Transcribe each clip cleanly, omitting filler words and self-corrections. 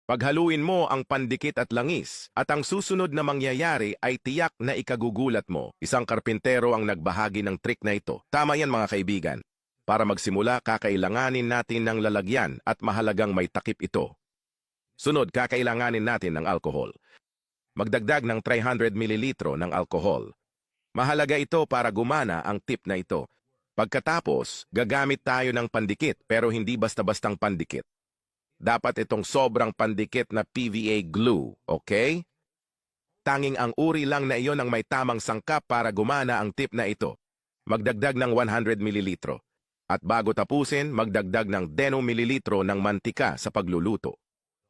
Paghaluin mo ang pandikit at langis, at ang susunod na mangyayari ay tiyak na ikagugulat mo. Isang karpintero ang nagbahagi ng trick na ito. Tama yan mga kaibigan. Para magsimula, kakailanganin natin ng lalagyan at mahalagang may takip ito. Sunod, kakailanganin natin ng alcohol. Magdagdag ng 300 ml ng alcohol. Mahalaga ito para gumana ang tip na ito. Pagkatapos, gagamit tayo ng pandikit pero hindi basta-bastang pandikit. Dapat itong sobrang pandikit na PVA glue, okay? Tanging ang uri lang na iyon ang may tamang sangkap para gumana ang tip na ito. Magdagdag ng 100 ml. At bago tapusin, magdagdag ng 10 ml ng mantika sa pagluluto.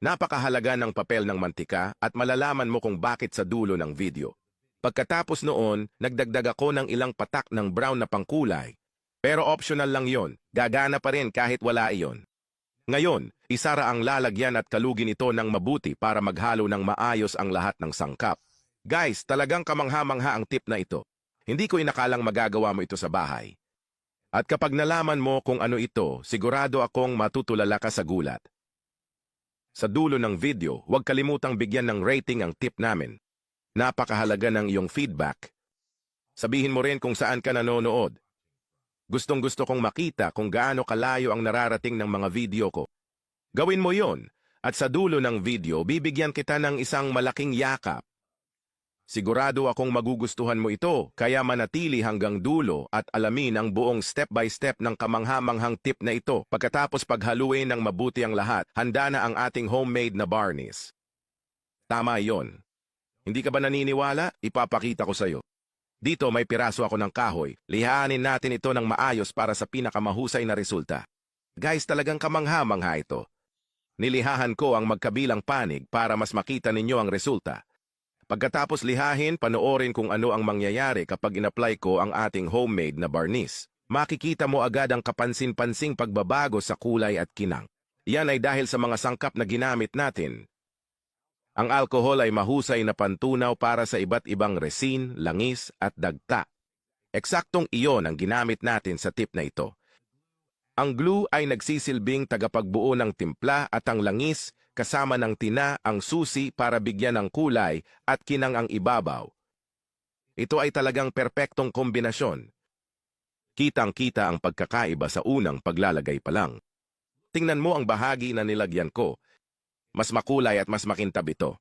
Napakahalaga ng papel ng mantika at malalaman mo kung bakit sa dulo ng video. Pagkatapos noon, nagdagdag ako ng ilang patak ng brown na pangkulay. Pero optional lang yon, gagana pa rin kahit wala iyon. Ngayon, isara ang lalagyan at kalugin ito ng mabuti para maghalo ng maayos ang lahat ng sangkap. Guys, talagang kamangha-mangha ang tip na ito. Hindi ko inakalang magagawa mo ito sa bahay. At kapag nalaman mo kung ano ito, sigurado akong matutulala ka sa gulat. Sa dulo ng video, huwag kalimutang bigyan ng rating ang tip namin. Napakahalaga ng iyong feedback. Sabihin mo rin kung saan ka nanonood. Gustong-gusto kong makita kung gaano kalayo ang nararating ng mga video ko. Gawin mo yon, at sa dulo ng video, bibigyan kita ng isang malaking yakap. Sigurado akong magugustuhan mo ito, kaya manatili hanggang dulo at alamin ang buong step-by-step ng kamangha-manghang tip na ito. Pagkatapos paghaluin ng mabuti ang lahat, handa na ang ating homemade na barniz. Tama yon. Hindi ka ba naniniwala? Ipapakita ko sa'yo. Dito may piraso ako ng kahoy. Lihanin natin ito ng maayos para sa pinakamahusay na resulta. Guys, talagang kamangha-mangha ito. Nilihahan ko ang magkabilang panig para mas makita ninyo ang resulta. Pagkatapos lihahin, panoorin kung ano ang mangyayari kapag in-apply ko ang ating homemade na barniz. Makikita mo agad ang kapansin-pansing pagbabago sa kulay at kinang. Yan ay dahil sa mga sangkap na ginamit natin. Ang alkohol ay mahusay na pantunaw para sa iba't ibang resin, langis at dagta. Eksaktong iyon ang ginamit natin sa tip na ito. Ang glue ay nagsisilbing tagapagbuo ng timpla at ang langis kasama ng tina ang susi para bigyan ng kulay at kinang ang ibabaw. Ito ay talagang perpektong kombinasyon. Kitang-kita ang pagkakaiba sa unang paglalagay pa lang. Tingnan mo ang bahagi na nilagyan ko. Mas makulay at mas makintab ito.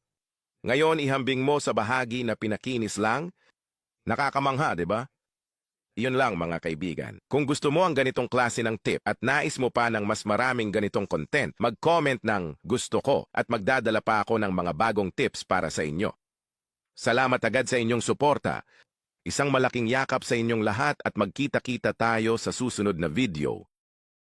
Ngayon, ihambing mo sa bahagi na pinakinis lang. Nakakamangha, di ba? Iyon lang mga kaibigan. Kung gusto mo ang ganitong klase ng tip at nais mo pa ng mas maraming ganitong content, mag-comment ng gusto ko at magdadala pa ako ng mga bagong tips para sa inyo. Salamat agad sa inyong suporta. Isang malaking yakap sa inyong lahat at magkita-kita tayo sa susunod na video.